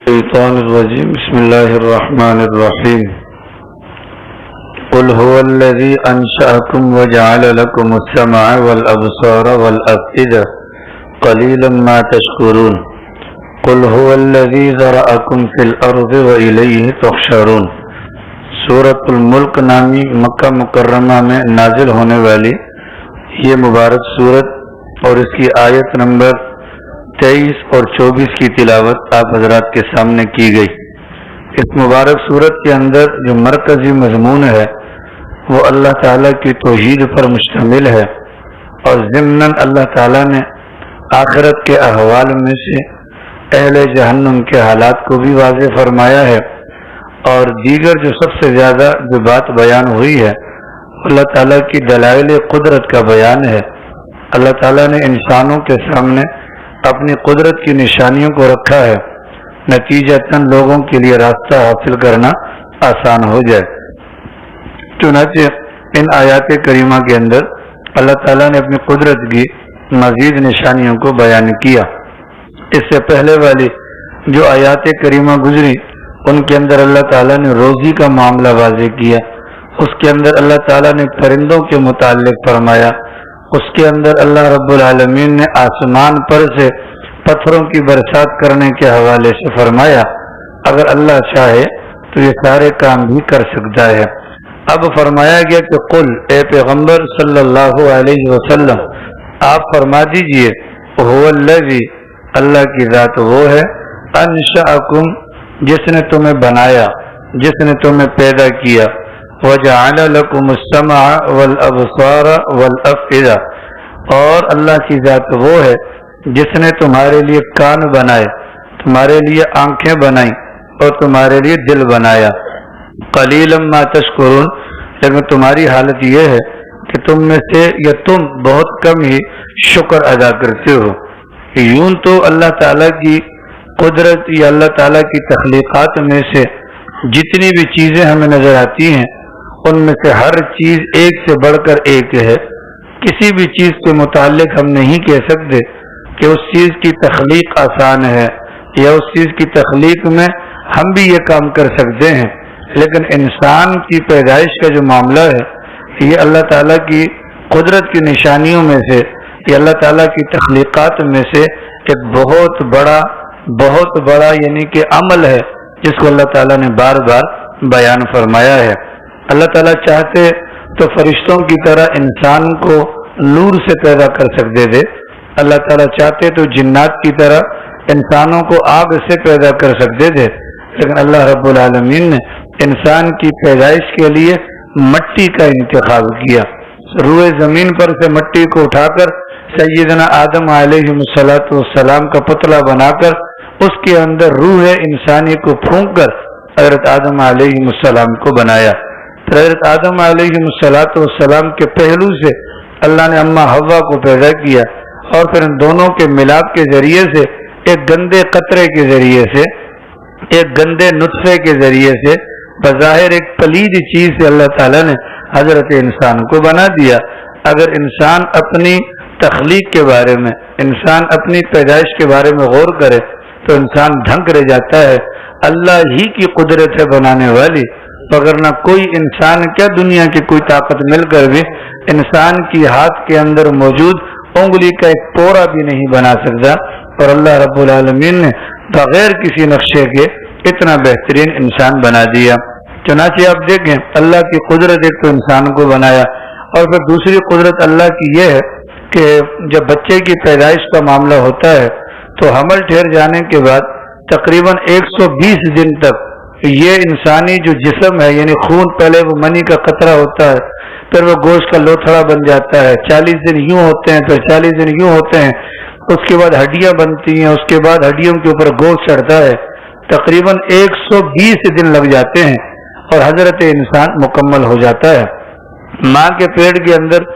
الشيطان الرجيم بسم الله الرحمن الرحيم قل هو الذي أنشأكم وجعل لكم السمع والأبصار والأفئدة قليلا ما تشكرون قل هو الذي ذرأكم في الأرض وإليه تحشرون سورة الملک نامی مکہ مکرمہ میں نازل ہونے والی یہ مبارک سورت اور اس کی آیت نمبر 23 اور 24 کی تلاوت آپ حضرات کے سامنے کی گئی۔ اس مبارک سورت کے اندر جو مرکزی مضمون ہے وہ اللہ تعالیٰ کی توحید پر مشتمل ہے، اور ضمناً اللہ تعالیٰ نے آخرت کے احوال میں سے اہل جہنم کے حالات کو بھی واضح فرمایا ہے، اور دیگر جو سب سے زیادہ جو بات بیان ہوئی ہے اللہ تعالیٰ کی دلائل قدرت کا بیان ہے۔ اللہ تعالیٰ نے انسانوں کے سامنے اپنی قدرت کی نشانیوں کو رکھا ہے، نتیجتاً لوگوں کے لیے راستہ حاصل کرنا آسان ہو جائے۔ چنانچہ ان آیات کریمہ کے اندر اللہ تعالیٰ نے اپنی قدرت کی مزید نشانیوں کو بیان کیا۔ اس سے پہلے والی جو آیات کریمہ گزری ان کے اندر اللہ تعالیٰ نے روزی کا معاملہ واضح کیا، اس کے اندر اللہ تعالیٰ نے پرندوں کے متعلق فرمایا، اس کے اندر اللہ رب العالمین نے آسمان پر سے پتھروں کی برسات کرنے کے حوالے سے فرمایا اگر اللہ چاہے تو یہ سارے کام بھی کر سکتا ہے۔ اب فرمایا گیا کہ قل، اے پیغمبر صلی اللہ علیہ وسلم آپ فرما دیجئے، هو الذی، اللہ کی ذات وہ ہے، انشأکم، جس نے تمہیں بنایا، جس نے تمہیں پیدا کیا، وجعل لکم السمع والابصار والافئدہ، اور اللہ کی ذات وہ ہے جس نے تمہارے لیے کان بنائے، تمہارے لیے آنکھیں بنائیں اور تمہارے لیے دل بنایا۔ قلیلا ما تشکرون، لیکن تمہاری حالت یہ ہے کہ تم میں سے یا تم بہت کم ہی شکر ادا کرتے ہو۔ یوں تو اللہ تعالیٰ کی قدرت یا اللہ تعالیٰ کی تخلیقات میں سے جتنی بھی چیزیں ہمیں نظر آتی ہیں ان میں سے ہر چیز ایک سے بڑھ کر ایک ہے۔ کسی بھی چیز کے متعلق ہم نہیں کہہ سکتے کہ اس چیز کی تخلیق آسان ہے یا اس چیز کی تخلیق میں ہم بھی یہ کام کر سکتے ہیں، لیکن انسان کی پیدائش کا جو معاملہ ہے یہ اللہ تعالیٰ کی قدرت کی نشانیوں میں سے، یہ اللہ تعالیٰ کی تخلیقات میں سے ایک بہت بڑا یعنی کہ عمل ہے جس کو اللہ تعالیٰ نے بار بار بیان فرمایا ہے۔ اللہ تعالیٰ چاہتے تو فرشتوں کی طرح انسان کو نور سے پیدا کر سکتے تھے، اللہ تعالیٰ چاہتے تو جنات کی طرح انسانوں کو آگ سے پیدا کر سکتے تھے، لیکن اللہ رب العالمین نے انسان کی پیدائش کے لیے مٹی کا انتخاب کیا۔ روئے زمین پر سے مٹی کو اٹھا کر سیدنا آدم علیہ السلام کا پتلا بنا کر اس کے اندر روح انسانی کو پھونک کر حضرت آدم علیہ السلام کو بنایا۔ پھر حضرت آدم علیہ السلام کے پہلو سے اللہ نے اماں حوا کو پیدا کیا، اور پھر ان دونوں کے ملاپ کے ذریعے سے ایک گندے قطرے کے ذریعے سے، ایک گندے نطفے کے ذریعے سے، بظاہر ایک پلید چیز سے اللہ تعالیٰ نے حضرت انسان کو بنا دیا۔ اگر انسان اپنی تخلیق کے بارے میں، انسان اپنی پیدائش کے بارے میں غور کرے تو انسان دھنک رہ جاتا ہے۔ اللہ ہی کی قدرت ہے بنانے والی، وگرنہ کوئی انسان کیا دنیا کی کوئی طاقت مل کر بھی انسان کی ہاتھ کے اندر موجود انگلی کا ایک پورا بھی نہیں بنا سکتا، اور اللہ رب العالمین نے بغیر کسی نقشے کے اتنا بہترین انسان بنا دیا۔ چنانچہ آپ دیکھیں اللہ کی قدرت، ایک تو انسان کو بنایا، اور پھر دوسری قدرت اللہ کی یہ ہے کہ جب بچے کی پیدائش کا معاملہ ہوتا ہے تو حمل ٹھہر جانے کے بعد تقریباً 120 دن تک یہ انسانی جو جسم ہے، یعنی خون پہلے وہ منی کا قطرہ ہوتا ہے، پھر وہ گوشت کا لوتھڑا بن جاتا ہے، 40 دن یوں ہوتے ہیں، پھر 40 دن یوں ہوتے ہیں، اس کے بعد ہڈیاں بنتی ہیں، اس کے بعد ہڈیوں کے اوپر گوشت چڑھتا ہے، تقریباً 120 دن لگ جاتے ہیں اور حضرت انسان مکمل ہو جاتا ہے۔ ماں کے پیٹ کے اندر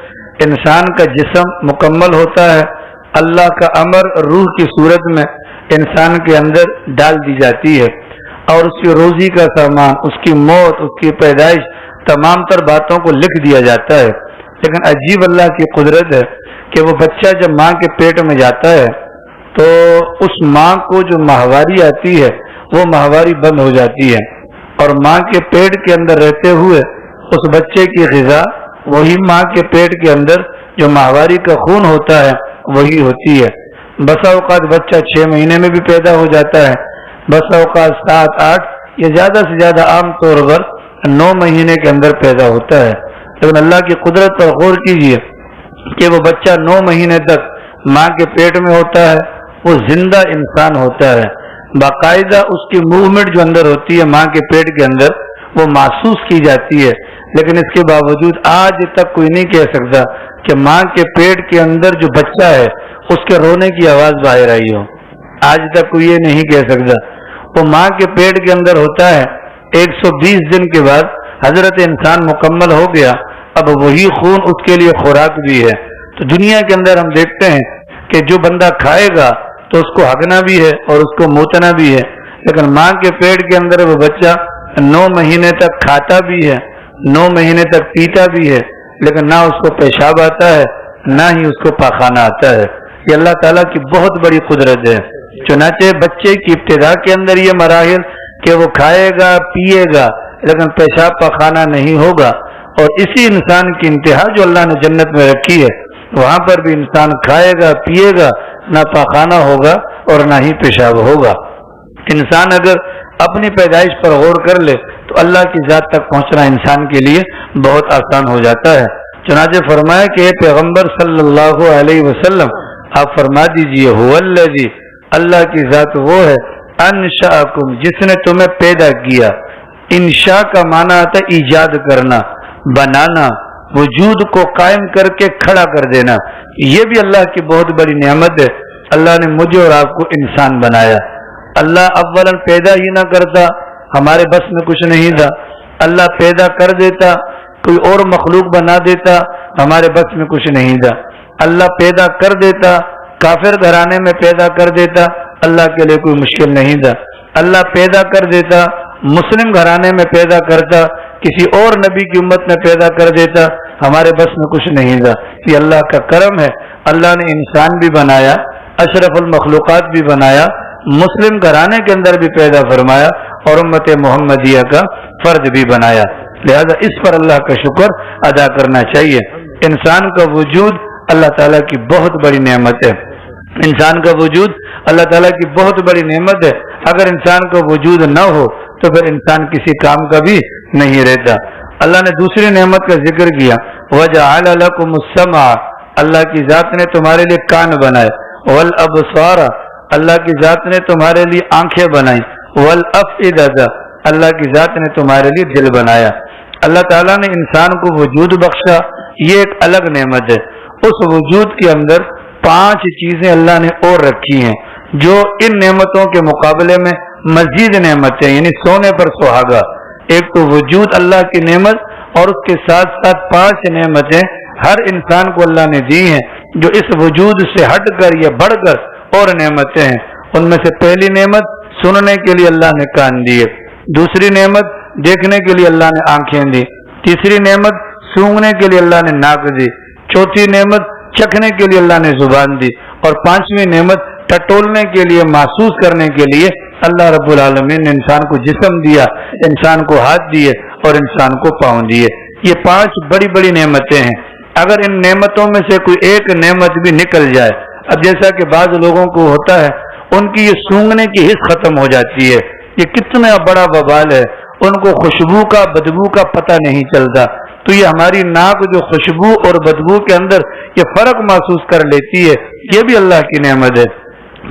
انسان کا جسم مکمل ہوتا ہے، اللہ کا امر روح کی صورت میں انسان کے اندر ڈال دی جاتی ہے، اور اس کی روزی کا سامان، اس کی موت، اس کی پیدائش، تمام تر باتوں کو لکھ دیا جاتا ہے۔ لیکن عجیب اللہ کی قدرت ہے کہ وہ بچہ جب ماں کے پیٹ میں جاتا ہے تو اس ماں کو جو ماہواری آتی ہے وہ ماہواری بند ہو جاتی ہے، اور ماں کے پیٹ کے اندر رہتے ہوئے اس بچے کی غذا وہی ماں کے پیٹ کے اندر جو ماہواری کا خون ہوتا ہے وہی ہوتی ہے۔ بسا اوقات بچہ 6 مہینے میں بھی پیدا ہو جاتا ہے، بسا اوقات 7 8 یا زیادہ سے زیادہ عام طور پر 9 مہینے کے اندر پیدا ہوتا ہے۔ لیکن اللہ کی قدرت پر غور کیجئے کہ وہ بچہ 9 مہینے تک ماں کے پیٹ میں ہوتا ہے، وہ زندہ انسان ہوتا ہے، باقاعدہ اس کی موومنٹ جو اندر ہوتی ہے ماں کے پیٹ کے اندر وہ محسوس کی جاتی ہے، لیکن اس کے باوجود آج تک کوئی نہیں کہہ سکتا کہ ماں کے پیٹ کے اندر جو بچہ ہے اس کے رونے کی آواز باہر آئی ہو۔ آج تک کوئی یہ نہیں کہہ سکتا۔ وہ ماں کے پیٹ کے اندر ہوتا ہے، 120 دن کے بعد حضرت انسان مکمل ہو گیا، اب وہی خون اس کے لیے خوراک بھی ہے۔ تو دنیا کے اندر ہم دیکھتے ہیں کہ جو بندہ کھائے گا تو اس کو ہگنا بھی ہے اور اس کو موتنا بھی ہے، لیکن ماں کے پیٹ کے اندر وہ بچہ 9 مہینے تک کھاتا بھی ہے، 9 مہینے تک پیتا بھی ہے، لیکن نہ اس کو پیشاب آتا ہے نہ ہی اس کو پاخانہ آتا ہے۔ یہ اللہ تعالیٰ کی بہت بڑی قدرت ہے۔ چنانچہ بچے کی ابتدا کے اندر یہ مراحل کہ وہ کھائے گا پیے گا لیکن پیشاب پاخانہ نہیں ہوگا، اور اسی انسان کی انتہا جو اللہ نے جنت میں رکھی ہے وہاں پر بھی انسان کھائے گا پیے گا، نہ پاخانہ ہوگا اور نہ ہی پیشاب ہوگا۔ انسان اگر اپنی پیدائش پر غور کر لے تو اللہ کی ذات تک پہنچنا انسان کے لیے بہت آسان ہو جاتا ہے۔ چنانچہ فرمایا کہ اے پیغمبر صلی اللہ علیہ وسلم آپ فرما دیجئے هو الذی، اللہ کی ذات وہ ہے، انشأکم، جس نے تمہیں پیدا کیا۔ انشاء کا معنی آتا ہے ایجاد کرنا، بنانا، وجود کو قائم کر کے کھڑا کر دینا۔ یہ بھی اللہ کی بہت بڑی نعمت ہے۔ اللہ نے مجھے اور آپ کو انسان بنایا۔ اللہ اولا پیدا ہی نہ کرتا، ہمارے بس میں کچھ نہیں تھا۔ اللہ پیدا کر دیتا، کوئی اور مخلوق بنا دیتا، ہمارے بس میں کچھ نہیں تھا۔ اللہ پیدا کر دیتا، کافر گھرانے میں پیدا کر دیتا، اللہ کے لیے کوئی مشکل نہیں تھا۔ اللہ پیدا کر دیتا، مسلم گھرانے میں پیدا کرتا، کسی اور نبی کی امت میں پیدا کر دیتا، ہمارے بس میں کچھ نہیں تھا۔ یہ اللہ کا کرم ہے۔ اللہ نے انسان بھی بنایا، اشرف المخلوقات بھی بنایا، مسلم گھرانے کے اندر بھی پیدا فرمایا، اور امت محمدیہ کا فرد بھی بنایا۔ لہذا اس پر اللہ کا شکر ادا کرنا چاہیے۔ انسان کا وجود اللہ تعالیٰ کی بہت بڑی نعمت ہے۔ انسان کا وجود اللہ تعالیٰ کی بہت بڑی نعمت ہے۔ اگر انسان کا وجود نہ ہو تو پھر انسان کسی کام کا بھی نہیں رہتا۔ اللہ نے دوسری نعمت کا ذکر کیا، وَجَعَلَ لَكُمُ السَّمْعَ، اللہ کی ذات نے تمہارے لیے کان بنائے، وَالْأَبْصَارَ، اللہ کی ذات نے تمہارے لیے آنکھیں بنائی، وَالْأَفْئِدَةَ، اللہ کی ذات نے تمہارے لیے دل بنایا۔ اللہ تعالیٰ نے انسان کو وجود بخشا، یہ ایک الگ نعمت ہے۔ اس وجود کے اندر 5 چیزیں اللہ نے اور رکھی ہیں جو ان نعمتوں کے مقابلے میں مزید نعمتیں، یعنی سونے پر سہاگا۔ ایک تو وجود اللہ کی نعمت، اور اس کے ساتھ ساتھ 5 نعمتیں ہر انسان کو اللہ نے دی ہیں جو اس وجود سے ہٹ کر یا بڑھ کر اور نعمتیں ہیں۔ ان میں سے پہلی نعمت سننے کے لیے اللہ نے کان دیے، دوسری نعمت دیکھنے کے لیے اللہ نے آنکھیں دی، تیسری نعمت سونگنے کے لیے اللہ نے ناک دی، چوتھی نعمت چکھنے کے لیے اللہ نے زبان دی، اور 5ویں نعمت ٹٹولنے کے لیے، محسوس کرنے کے لیے اللہ رب العالمین نے انسان کو جسم دیا، انسان کو ہاتھ دیے اور انسان کو پاؤں دیے۔ یہ 5 بڑی بڑی نعمتیں ہیں۔ اگر ان نعمتوں میں سے کوئی ایک نعمت بھی نکل جائے، اب جیسا کہ بعض لوگوں کو ہوتا ہے ان کی یہ سونگنے کی حس ختم ہو جاتی ہے، یہ کتنا بڑا وبال ہے، ان کو خوشبو کا بدبو کا پتہ نہیں چلتا۔ تو یہ ہماری ناک جو خوشبو اور بدبو کے اندر یہ فرق محسوس کر لیتی ہے، یہ بھی اللہ کی نعمت ہے۔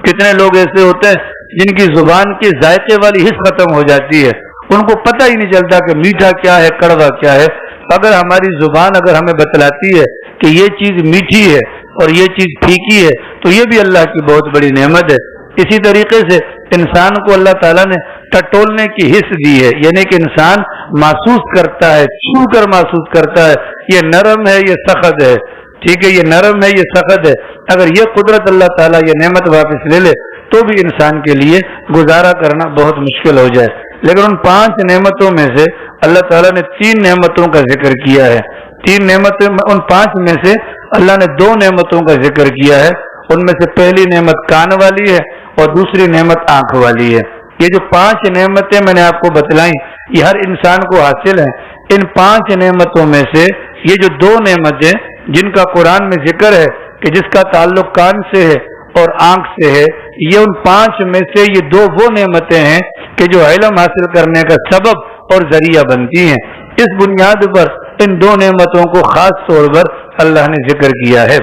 کتنے لوگ ایسے ہوتے ہیں جن کی زبان کی ذائقے والی حس ختم ہو جاتی ہے، ان کو پتہ ہی نہیں چلتا کہ میٹھا کیا ہے کڑوا کیا ہے۔ اگر ہماری زبان اگر ہمیں بتلاتی ہے کہ یہ چیز میٹھی ہے اور یہ چیز پھیکی ہے تو یہ بھی اللہ کی بہت بڑی نعمت ہے۔ اسی طریقے سے انسان کو اللہ تعالیٰ نے ٹٹولنے کی حس دی ہے، یعنی کہ انسان محسوس کرتا ہے، چھو کر محسوس کرتا ہے یہ نرم ہے یہ سخت ہے، ٹھیک ہے، یہ نرم ہے یہ سخت ہے۔ اگر یہ قدرت اللہ تعالیٰ یہ نعمت واپس لے لے تو بھی انسان کے لیے گزارا کرنا بہت مشکل ہو جائے۔ لیکن ان 5 نعمتوں میں سے اللہ تعالیٰ نے 3 نعمتوں کا ذکر کیا ہے۔ 3 نعمتیں، ان 5 میں سے اللہ نے 2 نعمتوں کا ذکر کیا ہے۔ ان میں سے پہلی نعمت کان والی ہے اور دوسری نعمت آنکھ والی ہے۔ یہ جو 5 نعمتیں میں نے آپ کو بتلائیں یہ ہر انسان کو حاصل ہیں. ان 5 نعمتوں میں سے یہ جو 2 نعمتیں جن کا قرآن میں ذکر ہے کہ جس کا تعلق کان سے ہے اور آنکھ سے ہے، یہ ان 5 میں سے یہ 2 وہ نعمتیں ہیں کہ جو علم حاصل کرنے کا سبب اور ذریعہ بنتی ہیں. اس بنیاد پر ان 2 نعمتوں کو خاص طور پر اللہ نے ذکر کیا ہے.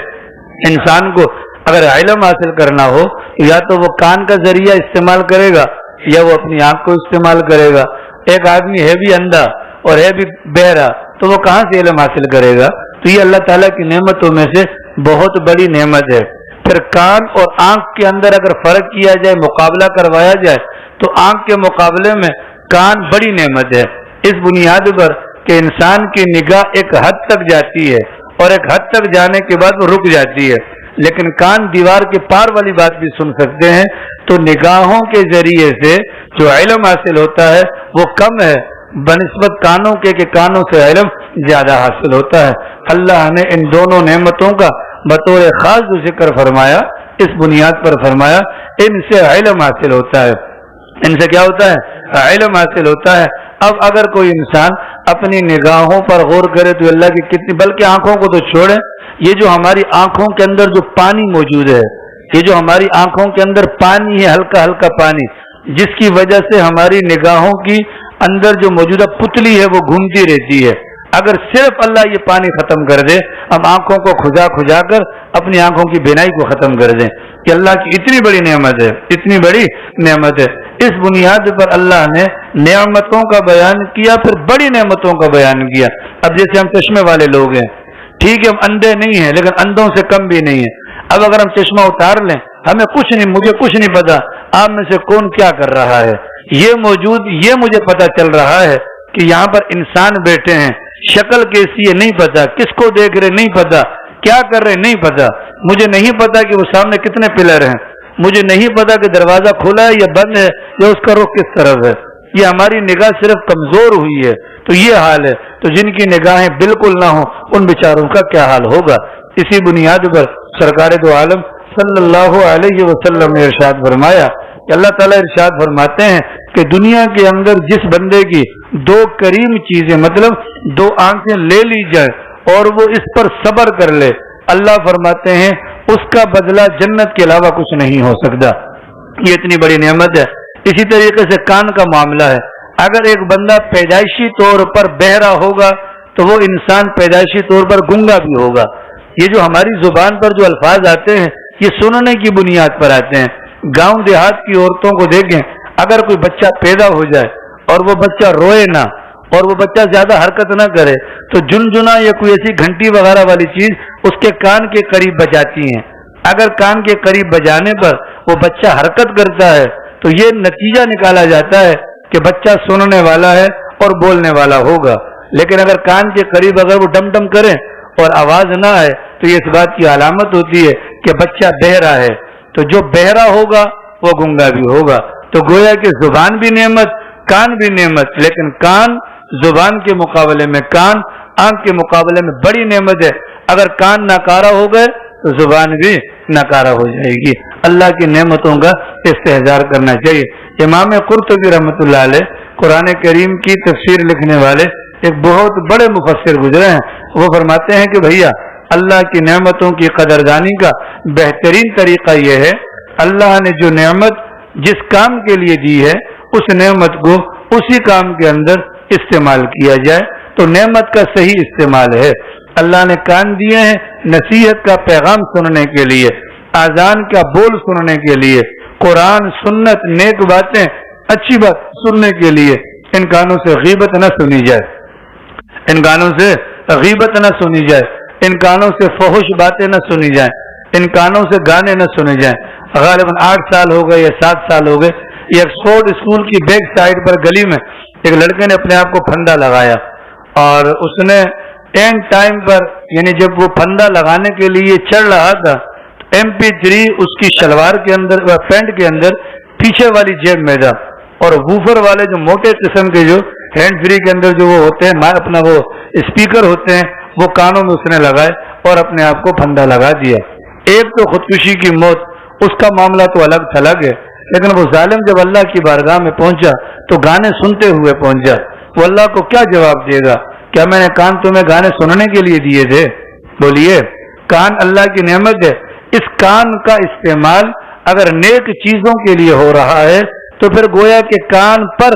انسان کو اگر علم حاصل کرنا ہو یا تو وہ کان کا ذریعہ استعمال کرے گا یا وہ اپنی آنکھ کو استعمال کرے گا. ایک آدمی ہے بھی اندھا اور ہے بھی بہرا تو وہ کہاں سے علم حاصل کرے گا؟ تو یہ اللہ تعالیٰ کی نعمتوں میں سے بہت بڑی نعمت ہے. پھر کان اور آنکھ کے اندر اگر فرق کیا جائے، مقابلہ کروایا جائے تو آنکھ کے مقابلے میں کان بڑی نعمت ہے. اس بنیاد پر کہ انسان کی نگاہ ایک حد تک جاتی ہے اور ایک حد تک جانے کے بعد وہ رک جاتی ہے، لیکن کان دیوار کے پار والی بات بھی سن سکتے ہیں. تو نگاہوں کے ذریعے سے جو علم حاصل ہوتا ہے وہ کم ہے بنسبت کانوں کے کہ کانوں سے علم زیادہ حاصل ہوتا ہے. اللہ نے ان دونوں نعمتوں کا بطور خاص جو ذکر فرمایا اس بنیاد پر فرمایا ان سے علم حاصل ہوتا ہے. ان سے کیا ہوتا ہے؟ علم حاصل ہوتا ہے. اب اگر کوئی انسان اپنی نگاہوں پر غور کرے تو اللہ کی کتنی، بلکہ آنکھوں کو تو چھوڑیں، یہ جو ہماری آنکھوں کے اندر جو پانی موجود ہے، یہ جو ہماری آنکھوں کے اندر پانی ہے، ہلکا ہلکا پانی، جس کی وجہ سے ہماری نگاہوں کی اندر جو موجودہ پتلی ہے وہ گھومتی رہتی ہے. اگر صرف اللہ یہ پانی ختم کر دے، ہم آنکھوں کو کھجا کر اپنی آنکھوں کی بینائی کو ختم کر دیں کہ اللہ کی اتنی بڑی نعمت ہے، اتنی بڑی نعمت ہے. اس بنیاد پر اللہ نے نعمتوں کا بیان کیا، پھر بڑی نعمتوں کا بیان کیا. اب جیسے ہم چشمے والے لوگ ہیں، ٹھیک ہے ہم اندھے نہیں ہیں لیکن اندھوں سے کم بھی نہیں ہیں. اب اگر ہم چشمہ اتار لیں، ہمیں مجھے کچھ نہیں پتا آپ میں سے کون کیا کر رہا ہے. یہ مجھے پتا چل رہا ہے کہ یہاں پر انسان بیٹھے ہیں، شکل کیسی ہے نہیں پتا، کس کو دیکھ رہے نہیں پتا، کیا کر رہے نہیں پتا. مجھے نہیں پتا کہ وہ سامنے کتنے پلر ہیں، مجھے نہیں پتا کہ دروازہ کھلا ہے یا بند ہے یا اس کا رخ کس طرف ہے. یہ ہماری نگاہ صرف کمزور ہوئی ہے تو یہ حال ہے. تو جن کی نگاہیں بالکل نہ ہوں ان بیچاروں کا کیا حال ہوگا. اسی بنیاد پر سرکار دو عالم صلی اللہ علیہ وسلم نے ارشاد فرمایا کہ اللہ تعالیٰ ارشاد فرماتے ہیں کہ دنیا کے اندر جس بندے کی 2 کریم چیزیں مطلب 2 آنکھیں لے لی جائیں اور وہ اس پر صبر کر لے، اللہ فرماتے ہیں اس کا بدلہ جنت کے علاوہ کچھ نہیں ہو سکتا. یہ اتنی بڑی نعمت ہے. اسی طریقے سے کان کا معاملہ ہے. اگر ایک بندہ پیدائشی طور پر بہرا ہوگا تو وہ انسان پیدائشی طور پر گنگا بھی ہوگا. یہ جو ہماری زبان پر جو الفاظ آتے ہیں یہ سننے کی بنیاد پر آتے ہیں. گاؤں دیہات کی عورتوں کو دیکھیں، اگر کوئی بچہ پیدا ہو جائے اور وہ بچہ روئے نہ اور وہ بچہ زیادہ حرکت نہ کرے تو جنجنا یا کوئی ایسی گھنٹی وغیرہ والی چیز اس کے کان کے قریب بجاتی ہیں. اگر کان کے قریب بجانے پر وہ بچہ حرکت کرتا ہے تو یہ نتیجہ نکالا جاتا ہے کہ بچہ سننے والا ہے اور بولنے والا ہوگا. لیکن اگر کان کے قریب اگر وہ ڈم ڈم کریں اور آواز نہ آئے تو یہ اس بات کی علامت ہوتی ہے کہ بچہ بہرا ہے. تو جو بہرا ہوگا وہ گنگا بھی ہوگا. تو گویا کہ زبان بھی نعمت، کان بھی نعمت، لیکن کان زبان کے مقابلے میں، کان آنکھ کے مقابلے میں بڑی نعمت ہے. اگر کان ناکارہ ہو گئے تو زبان بھی ناکارہ ہو جائے گی. اللہ کی نعمتوں کا استحضار کرنا چاہیے. امام قرطبی رحمۃ اللہ علیہ قرآن کریم کی تفسیر لکھنے والے ایک بہت بڑے مفسر گزرے ہیں. وہ فرماتے ہیں کہ بھیا اللہ کی نعمتوں کی قدردانی کا بہترین طریقہ یہ ہے اللہ نے جو نعمت جس کام کے لیے دی ہے اس نعمت کو اسی کام کے اندر استعمال کیا جائے تو نعمت کا صحیح استعمال ہے. اللہ نے کان دیے ہیں نصیحت کا پیغام سننے کے لیے، اذان کا بول سننے کے لیے، قرآن، سنت، نیک باتیں، اچھی بات سننے کے لیے. ان کانوں سے غیبت نہ سنی جائے، ان کانوں سے غیبت نہ سنی جائے، ان کانوں سے فحش باتیں نہ سنی جائیں، ان کانوں سے گانے نہ سنے جائیں. غالباً 8 سال ہو گئے یا 7 سال ہو گئے، یہ ایکسفورڈ اسکول کی بیک سائڈ پر گلی میں ایک لڑکے نے اپنے آپ کو پھندا لگایا اور اس نے اینڈ ٹائم پر یعنی جب وہ پھندا لگانے کے لیے چڑھ رہا تھا MP3 اس کی شلوار کے اندر، پینٹ کے اندر پیچھے والی جیب میں تھا اور ووفر والے جو موٹے قسم کے جو ہینڈ فری کے اندر جو وہ ہوتے ہیں اپنا وہ اسپیکر ہوتے ہیں وہ کانوں میں اس نے لگائے اور اپنے آپ کو پھندا لگا دیا. ایک تو خودکشی کی موت، اس کا معاملہ تو الگ تھلگ ہے، لیکن وہ ظالم جب اللہ کی بارگاہ میں پہنچا تو گانے سنتے ہوئے پہنچا. وہ اللہ کو کیا جواب دے گا؟ کیا میں نے کان تمہیں گانے سننے کے لیے دیے تھے؟ بولیے. کان اللہ کی نعمت ہے. اس کان کا استعمال اگر نیک چیزوں کے لیے ہو رہا ہے تو پھر گویا کہ کان پر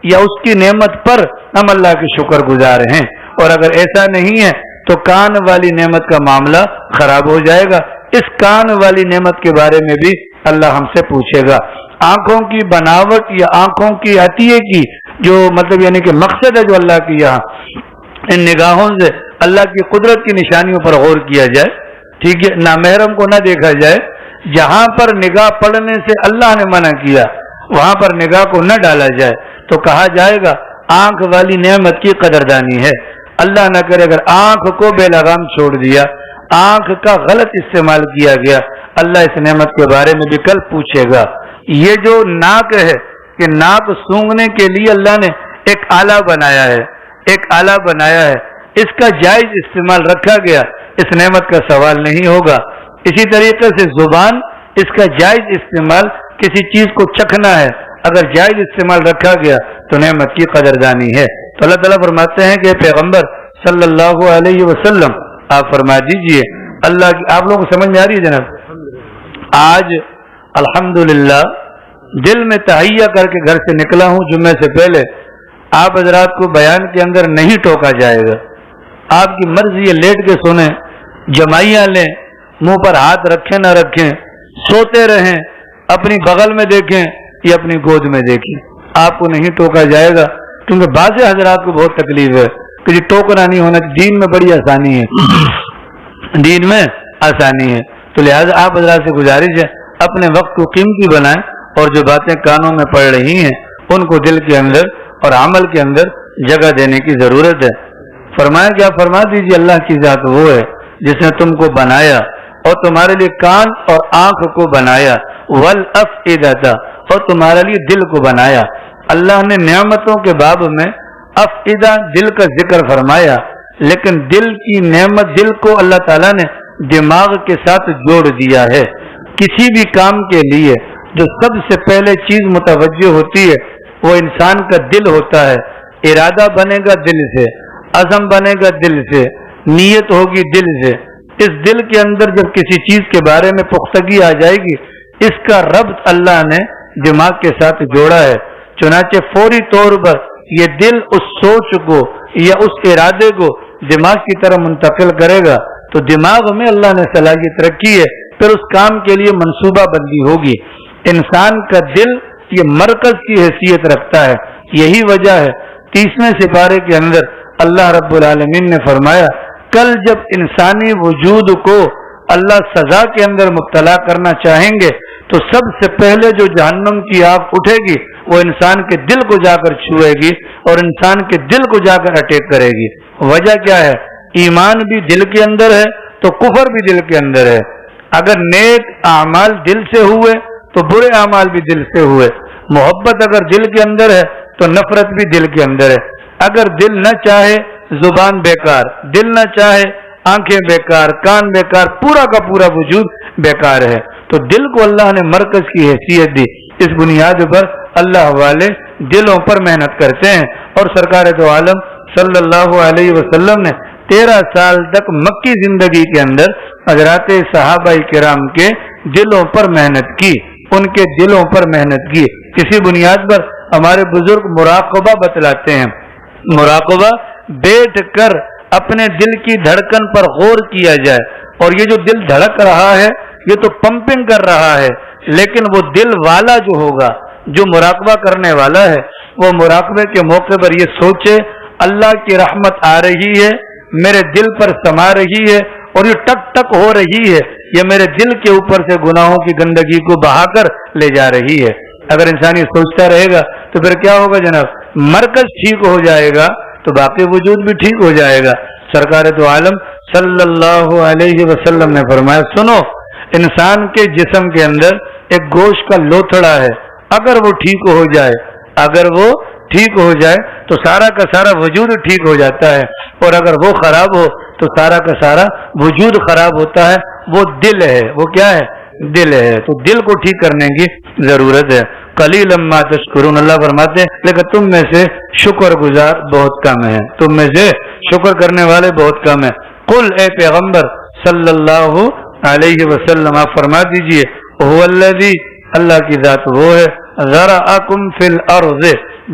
یا اس کی نعمت پر ہم اللہ کے شکر گزار ہیں. اور اگر ایسا نہیں ہے تو کان والی نعمت کا معاملہ خراب ہو جائے گا. اس کان والی نعمت کے بارے میں بھی اللہ ہم سے پوچھے گا. آنکھوں کی بناوٹ یا آنکھوں کی عطیے کی جو مطلب یعنی کہ مقصد ہے جو اللہ کی یہاں ان نگاہوں سے اللہ کی قدرت کی نشانیوں پر غور کیا جائے. ٹھیک ہے. نامحرم کو نہ دیکھا جائے. جہاں پر نگاہ پڑنے سے اللہ نے منع کیا وہاں پر نگاہ کو نہ ڈالا جائے تو کہا جائے گا آنکھ والی نعمت کی قدردانی ہے. اللہ نہ کرے اگر آنکھ کو بے لگام چھوڑ دیا, آنکھ کا غلط استعمال کیا گیا, اللہ اس نعمت کے بارے میں بھی کل پوچھے گا. یہ جو ناک ہے کہ ناک سونگھنے کے لیے اللہ نے ایک آلہ بنایا ہے, ایک آلہ بنایا ہے, اس کا جائز استعمال رکھا گیا, اس نعمت کا سوال نہیں ہوگا. اسی طریقے سے زبان, اس کا جائز استعمال کسی چیز کو چکھنا ہے, اگر جائز استعمال رکھا گیا تو نعمت کی قدردانی ہے. تو اللہ تعالیٰ فرماتے ہیں کہ پیغمبر صلی اللہ علیہ وسلم آپ فرما دیجئے اللہ کی. آپ لوگوں کو سمجھ میں آ رہی ہے جناب؟ آج الحمدللہ دل میں تہیہ کر کے گھر سے نکلا ہوں. جمعے سے پہلے آپ حضرات کو بیان کے اندر نہیں ٹوکا جائے گا. آپ کی مرضی ہے, لیٹ کے سنیں, جمائیاں لیں, منہ پر ہاتھ رکھیں نہ رکھیں, سوتے رہیں, اپنی بغل میں دیکھیں یا اپنی گود میں دیکھیں, آپ کو نہیں ٹوکا جائے گا. کیونکہ بعض حضرات کو بہت تکلیف ہے کہ یہ ٹوکنا نہیں ہونا. دین میں بڑی آسانی ہے, دین میں آسانی ہے. تو لہٰذا آپ حضرات سے گزارش ہے اپنے وقت کو قیمتی بنائیں اور جو باتیں کانوں میں پڑ رہی ہیں ان کو دل کے اندر اور عمل کے اندر جگہ دینے کی ضرورت ہے. فرمایا کیا؟ فرما دیجیے اللہ کی ذات وہ ہے جس نے تم کو بنایا اور تمہارے لیے کان اور آنکھ کو بنایا, والافئدہ, اور تمہارے لیے دل کو بنایا. اللہ نے نعمتوں کے باب میں افئدہ دل کا ذکر فرمایا, لیکن دل کی نعمت, دل کو اللہ تعالیٰ نے دماغ کے ساتھ جوڑ دیا ہے. کسی بھی کام کے لیے جو سب سے پہلے چیز متوجہ ہوتی ہے وہ انسان کا دل ہوتا ہے. ارادہ بنے گا دل سے, عزم بنے گا دل سے, نیت ہوگی دل سے. اس دل کے اندر جب کسی چیز کے بارے میں پختگی آ جائے گی, اس کا ربط اللہ نے دماغ کے ساتھ جوڑا ہے. چنانچہ فوری طور پر یہ دل اس سوچ کو یا اس ارادے کو دماغ کی طرف منتقل کرے گا تو دماغ میں اللہ نے صلاحیت رکھی ہے, پھر اس کام کے لیے منصوبہ بندی ہوگی. انسان کا دل یہ مرکز کی حیثیت رکھتا ہے. یہی وجہ ہے 30ویں سپارے کے اندر اللہ رب العالمین نے فرمایا کل جب انسانی وجود کو اللہ سزا کے اندر مبتلا کرنا چاہیں گے تو سب سے پہلے جو جہنم کی آگ اٹھے گی وہ انسان کے دل کو جا کر چھوئے گی اور انسان کے دل کو جا کر اٹیک کرے گی. وجہ کیا ہے؟ ایمان بھی دل کے اندر ہے تو کفر بھی دل کے اندر ہے. اگر نیک اعمال دل سے ہوئے تو برے اعمال بھی دل سے ہوئے. محبت اگر دل کے اندر ہے تو نفرت بھی دل کے اندر ہے. اگر دل نہ چاہے زبان بیکار, دل نہ چاہے آنکھیں بیکار, کان بیکار, پورا کا پورا وجود بیکار ہے. تو دل کو اللہ نے مرکز کی حیثیت دی. اس بنیاد پر اللہ والے دلوں پر محنت کرتے ہیں. اور سرکار دو عالم صلی اللہ علیہ وسلم نے 13 سال تک مکی زندگی کے اندر حضرات صحابہ کرام کے دلوں پر محنت کی, ان کے دلوں پر محنت کی. کسی بنیاد پر ہمارے بزرگ مراقبہ بتلاتے ہیں. مراقبہ بیٹھ کر اپنے دل کی دھڑکن پر غور کیا جائے, اور یہ جو دل دھڑک رہا ہے یہ تو پمپنگ کر رہا ہے, لیکن وہ دل والا جو ہوگا, جو مراقبہ کرنے والا ہے, وہ مراقبے کے موقع پر یہ سوچے اللہ کی رحمت آ رہی ہے, میرے دل پر سما رہی ہے, اور یہ ٹک ٹک ہو رہی ہے, یہ میرے دل کے اوپر سے گناہوں کی گندگی کو بہا کر لے جا رہی ہے. اگر انسان یہ سوچتا رہے گا تو پھر کیا ہوگا جناب؟ مرکز ٹھیک ہو جائے گا تو باقی وجود بھی ٹھیک ہو جائے گا. سرکار تو عالم صلی اللہ علیہ وسلم نے فرمایا سنو, انسان کے جسم کے اندر ایک گوشت کا لوتھڑا ہے, اگر وہ ٹھیک ہو جائے, اگر وہ ٹھیک ہو جائے تو سارا کا سارا وجود ٹھیک ہو جاتا ہے, اور اگر وہ خراب ہو تو سارا کا سارا وجود خراب ہوتا ہے. وہ دل ہے. وہ کیا ہے؟ دل ہے، تو دل کو ٹھیک کرنے کی ضرورت ہے۔ قلیلا ما تشکرون، اللہ فرماتے ہیں لیکن تم میں سے شکر گزار بہت کم ہیں، تم میں سے شکر کرنے والے بہت کم ہیں۔ قل، اے پیغمبر صلی اللہ علیہ وسلم آپ فرما دیجئے، هو الذی، اللہ کی ذات وہ ہے، ذرأکم فی الارض،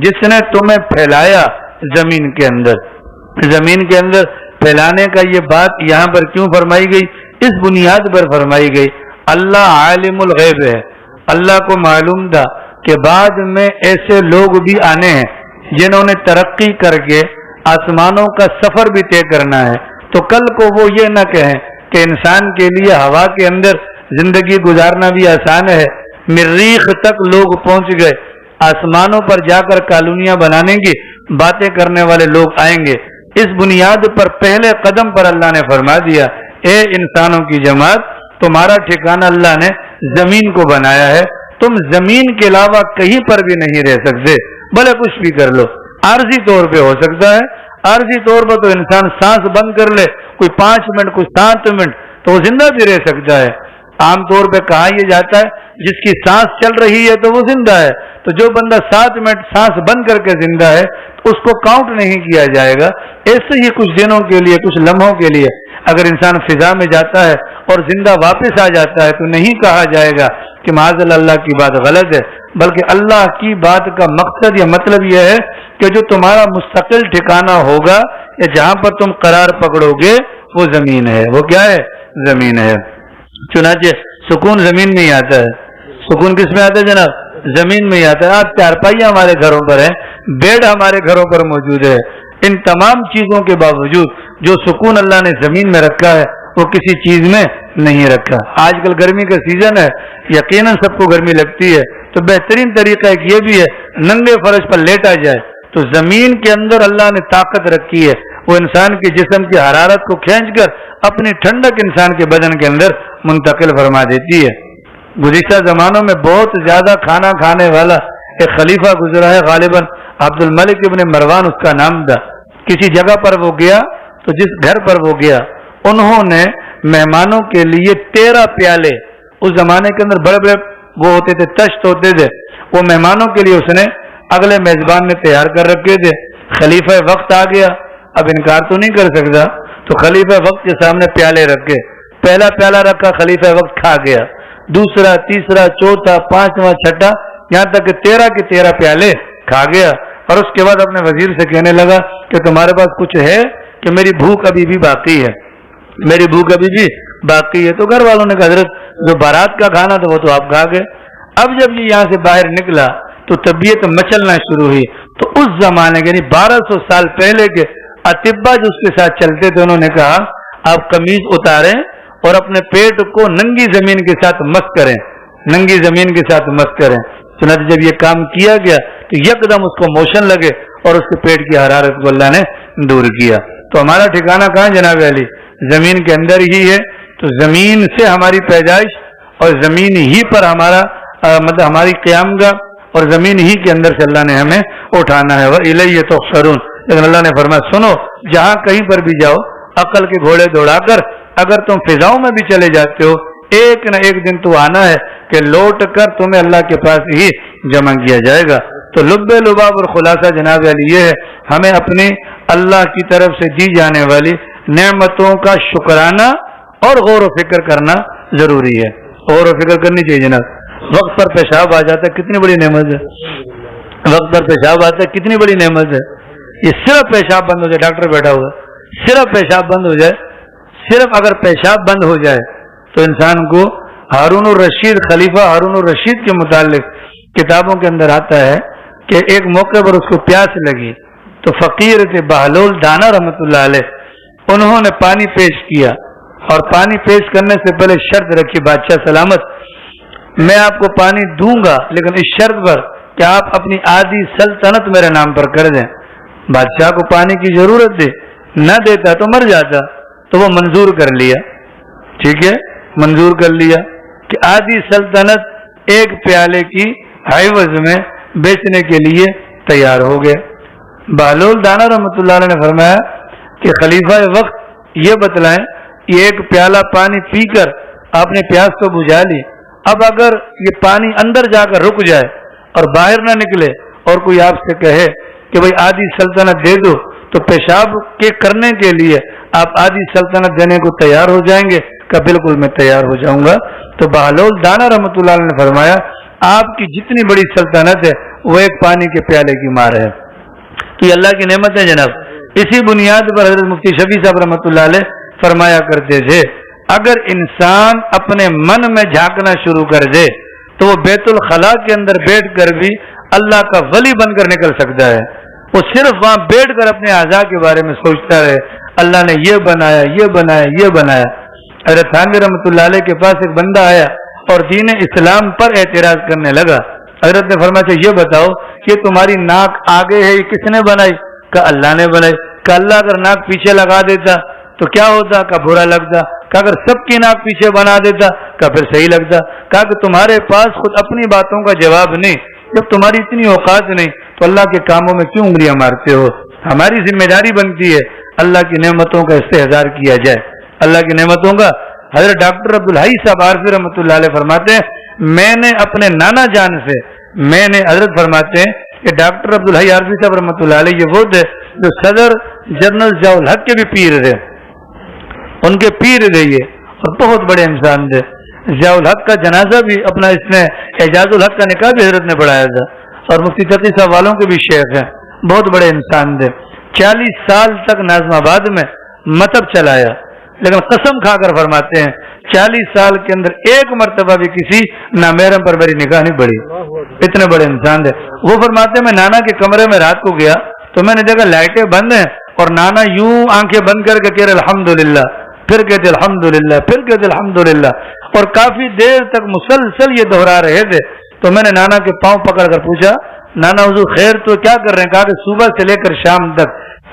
جس نے تمہیں پھیلایا زمین کے اندر۔ زمین کے اندر پھیلانے کا یہ بات یہاں پر کیوں فرمائی گئی؟ اس بنیاد پر فرمائی گئی، اللہ عالم الغیب ہے، اللہ کو معلوم تھا کہ بعد میں ایسے لوگ بھی آنے ہیں جنہوں نے ترقی کر کے آسمانوں کا سفر بھی طے کرنا ہے، تو کل کو وہ یہ نہ کہیں کہ انسان کے لیے ہوا کے اندر زندگی گزارنا بھی آسان ہے، مریخ تک لوگ پہنچ گئے، آسمانوں پر جا کر کالونیاں بنانے کی باتیں کرنے والے لوگ آئیں گے۔ اس بنیاد پر پہلے قدم پر اللہ نے فرما دیا، اے انسانوں کی جماعت، تمہارا ٹھکانہ اللہ نے زمین کو بنایا ہے، تم زمین کے علاوہ کہیں پر بھی نہیں رہ سکتے، بھلے کچھ بھی کر لو۔ عارضی طور پہ ہو سکتا ہے، عارضی طور پر تو انسان سانس بند کر لے، کوئی 5 منٹ کوئی 7 منٹ، تو وہ زندہ بھی رہ سکتا ہے۔ عام طور پہ کہا یہ جاتا ہے جس کی سانس چل رہی ہے تو وہ زندہ ہے، تو جو بندہ 7 منٹ سانس بند کر کے زندہ ہے تو اس کو کاؤنٹ نہیں کیا جائے گا۔ ایسے ہی کچھ دنوں کے لیے، کچھ لمحوں کے لیے اگر انسان فضا میں جاتا ہے اور زندہ واپس آ جاتا ہے تو نہیں کہا جائے گا کہ معاذ اللہ کی بات غلط ہے، بلکہ اللہ کی بات کا مقصد یا مطلب یہ ہے کہ جو تمہارا مستقل ٹھکانہ ہوگا یا جہاں پر تم قرار پکڑو گے وہ زمین ہے۔ وہ کیا ہے؟ زمین ہے۔ چنانچہ سکون زمین میں ہی آتا ہے۔ سکون کس میں آتا ہے جناب؟ زمین میں ہی آتا ہے۔ آج چارپائیاں ہمارے گھروں پر ہیں، بیڈ ہمارے گھروں پر موجود ہے، ان تمام چیزوں کے باوجود جو سکون اللہ نے زمین میں رکھا ہے وہ کسی چیز میں نہیں رکھا۔ آج کل گرمی کا سیزن ہے، یقیناً سب کو گرمی لگتی ہے، تو بہترین طریقہ ایک یہ بھی ہے ننگے فرش پر لیٹا جائے، تو زمین کے اندر اللہ نے طاقت رکھی ہے، وہ انسان کے جسم کی حرارت کو کھینچ کر اپنی ٹھنڈک انسان کے بدن کے اندر منتقل فرما دیتی ہے۔ گزشتہ زمانوں میں بہت زیادہ کھانا کھانے والا ایک خلیفہ گزرا ہے، غالباً عبد الملک ابن مروان اس کا نام تھا۔ کسی جگہ پر وہ گیا تو جس گھر پر وہ گیا انہوں نے مہمانوں کے لیے 13 پیالے، اس زمانے کے اندر بڑے بڑے وہ ہوتے تھے، تشت ہوتے تھے، وہ مہمانوں کے لیے اس نے اگلے میزبان نے تیار کر رکھے تھے۔ خلیفہ وقت آ گیا، اب انکار تو نہیں کر سکتا، تو خلیفہ وقت کے سامنے پیالے رکھے، پہلا پیالہ رکھا، خلیفہ وقت کھا گیا، دوسرا، تیسرا، چوتھا، پانچواں، چھٹا، یہاں تک کہ 13 کے 13 پیالے کھا گیا، اور اس کے بعد اپنے وزیر سے کہنے لگا کہ تمہارے پاس کچھ ہے کہ میری بھوک ابھی بھی باقی ہے، میری بھوک ابھی بھی باقی ہے۔ تو گھر والوں نے کہا حضرت جو بارات کا کھانا تھا وہ تو آپ کھا گئے۔ اب جب یہ یہاں سے باہر نکلا تو طبیعت مچلنا شروع ہوئی، تو اس زمانے کے یعنی 1200 سال پہلے کے اطباء جو اس کے ساتھ چلتے تھے انہوں نے کہا آپ قمیض اتاریں اور اپنے پیٹ کو ننگی زمین کے ساتھ مس کریں، ننگی زمین کے ساتھ مس کریں۔ چنانچہ جب یہ کام کیا گیا تو یکدم اس کو موشن لگے اور اس کے پیٹ کی حرارت کو اللہ نے دور کیا۔ تو ہمارا ٹھکانہ کہاں جناب علی؟ زمین کے اندر ہی ہے۔ تو زمین سے ہماری پیدائش اور زمین ہی پر ہمارا مطلب ہماری قیام گاہ، اور زمین ہی کے اندر سے اللہ نے ہمیں اٹھانا ہے۔ وَإِلَيَّ تُحْشَرُونَ، لیکن اللہ نے فرمایا سنو، جہاں کہیں پر بھی جاؤ عقل کے گھوڑے دوڑا کر اگر تم فضاؤں میں بھی چلے جاتے ہو، ایک نہ ایک دن تو آنا ہے کہ لوٹ کر تمہیں اللہ کے پاس ہی جمع کیا جائے گا۔ تو لب لباب اور خلاصہ جناب علی یہ ہے، ہمیں اپنی اللہ کی طرف سے دی جانے والی نعمتوں کا شکرانہ اور غور و فکر کرنا ضروری ہے، غور و فکر کرنی چاہیے جناب۔ وقت پر پیشاب آ جاتا ہے کتنی بڑی نعمت ہے، وقت پر پیشاب آتا ہے کتنی بڑی نعمت ہے۔ یہ صرف پیشاب بند ہو جائے، ڈاکٹر بیٹھا ہوا صرف پیشاب بند ہو جائے، صرف اگر پیشاب بند ہو جائے تو انسان کو ہارون الرشید، خلیفہ ہارون الرشید کے متعلق کتابوں کے اندر آتا ہے کہ ایک موقع پر اس کو پیاس لگی تو فقیر تھے بہلول دانا رحمۃ اللہ علیہ، انہوں نے پانی پیش کیا، اور پانی پیش کرنے سے پہلے شرط رکھی بادشاہ سلامت، میں آپ کو پانی دوں گا لیکن اس شرط پر کہ آپ اپنی آدھی سلطنت میرے نام پر کر دیں۔ بادشاہ کو پانی کی ضرورت تھی، نہ دیتا تو مر جاتا، تو وہ منظور کر لیا، ٹھیک ہے، منظور کر لیا کہ آدھی سلطنت ایک پیالے کی عوض میں بیچنے کے لیے تیار ہو گئے۔ بہلول دانا رحمۃ اللہ علیہ نے فرمایا کہ خلیفہ وقت یہ بتلائیں، یہ ایک پیالہ پانی پی کر آپ نے پیاس تو بجھا لی، اب اگر یہ پانی اندر جا کر رک جائے اور باہر نہ نکلے اور کوئی آپ سے کہے کہ بھئی آدھی سلطنت دے دو، تو پیشاب کے کرنے کے لیے آپ آدھی سلطنت دینے کو تیار ہو جائیں گے؟ کہ بالکل میں تیار ہو جاؤں گا۔ تو بہلول دانا رحمۃ اللہ علیہ نے فرمایا آپ کی جتنی بڑی سلطنت ہے وہ ایک پانی کے پیالے کی مار ہے۔ تو یہ اللہ کی نعمت ہے جناب۔ اسی بنیاد پر حضرت مفتی شفیع صاحب رحمۃ اللہ علیہ فرمایا کرتے تھے اگر انسان اپنے من میں جھانکنا شروع کر دے تو وہ بیت الخلاء کے اندر بیٹھ کر بھی اللہ کا ولی بن کر نکل سکتا ہے۔ وہ صرف وہاں بیٹھ کر اپنے اعضاء کے بارے میں سوچتا رہے اللہ نے یہ بنایا یہ بنایا یہ بنایا۔ حضرت تھانوی رحمۃ اللہ علیہ کے پاس ایک بندہ آیا اور دین اسلام پر اعتراض کرنے لگا۔ حضرت نے فرمایا یہ بتاؤ کہ تمہاری ناک آگے ہے یہ کس نے بنائی؟ کہ اللہ نے بنائی۔ کہ اللہ اگر ناک پیچھے لگا دیتا تو کیا ہوتا؟ کہ برا لگتا۔ کہ اگر سب کی ناک پیچھے بنا دیتا کہ پھر صحیح لگتا۔ کہا کہ تمہارے پاس خود اپنی باتوں کا جواب نہیں، جب تمہاری اتنی اوقات نہیں تو اللہ کے کاموں میں کیوں انگلیاں مارتے ہو؟ ہماری ذمہ داری بنتی ہے اللہ کی نعمتوں کا استحضار کیا جائے، اللہ کی نعمتوں کا۔ حضرت ڈاکٹر عبدالحی صاحب عارفی رحمۃ اللہ علیہ فرماتے ہیں میں نے اپنے نانا جان سے حضرت فرماتے ہیں کہ ڈاکٹر عبدالحی عارفی صاحب رحمۃ اللہ علیہ یہ وہ تھے جو صدر جنرل ضیاء الحق کے بھی پیر تھے، ان کے پیر تھے یہ، اور بہت بڑے انسان تھے۔ ضیاء الحق کا جنازہ بھی اپنا اس نے اعجاز الحق کا نکاح بھی حضرت نے پڑھایا تھا، اور مفتی تقی صاحب والوں کے بھی شیخ ہیں، بہت بڑے انسان تھے۔ 40 سال تک ناظم آباد میں مطب چلایا، لیکن قسم کھا کر فرماتے ہیں 40 سال کے اندر ایک مرتبہ بھی کسی نامحرم پر میری نگاہ نہیں پڑی، اتنے بڑے انسان تھے۔ وہ فرماتے ہیں میں نانا کے کمرے میں رات کو گیا تو میں نے دیکھا لائٹیں بند ہیں اور نانا یوں آنکھیں بند کر کے کہہ رہے الحمدللہ، پھر کہتے الحمدللہ، پھر کہتے الحمدللہ، اور کافی دیر تک مسلسل یہ دہرا رہے تھے۔ تو میں نے نانا کے پاؤں پکڑ کر پوچھا نانا حضور خیر تو کیا کر رہے ہیں؟ کہا کہ صبح سے لے کر شام تک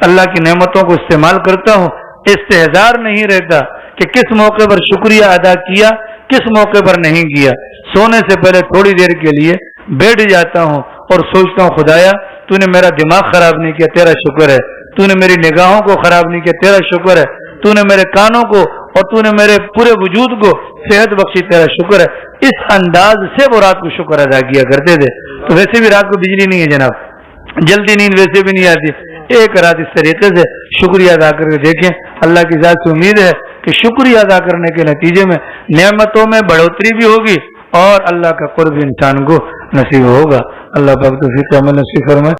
اللہ کی نعمتوں کو استعمال کرتا ہوں، استحضار نہیں رہتا کہ کس موقع پر شکریہ ادا کیا کس موقع پر نہیں کیا۔ سونے سے پہلے تھوڑی دیر کے لیے بیٹھ جاتا ہوں اور سوچتا ہوں خدایا تو نے میرا دماغ خراب نہیں کیا، تیرا شکر ہے، تو نے میری نگاہوں کو خراب نہیں کیا، تیرا شکر ہے، تو نے میرے کانوں کو اور تو نے میرے پورے وجود کو صحت بخشی، تیرا شکر ہے۔ اس انداز سے وہ رات کو شکر ادا کیا کرتے تھے۔ تو ویسے بھی رات کو بجلی نہیں ہے جناب، جلدی نیند ویسے بھی نہیں آتی، ایک رات اس طریقے سے شکریہ ادا کر کے دیکھیں۔ اللہ کی ذات سے امید ہے کہ شکریہ ادا کرنے کے نتیجے میں نعمتوں میں بڑھوتری بھی ہوگی اور اللہ کا قرب انسان کو نصیب ہوگا۔ اللہ پاک توفیق عمل نصیب فرمائے۔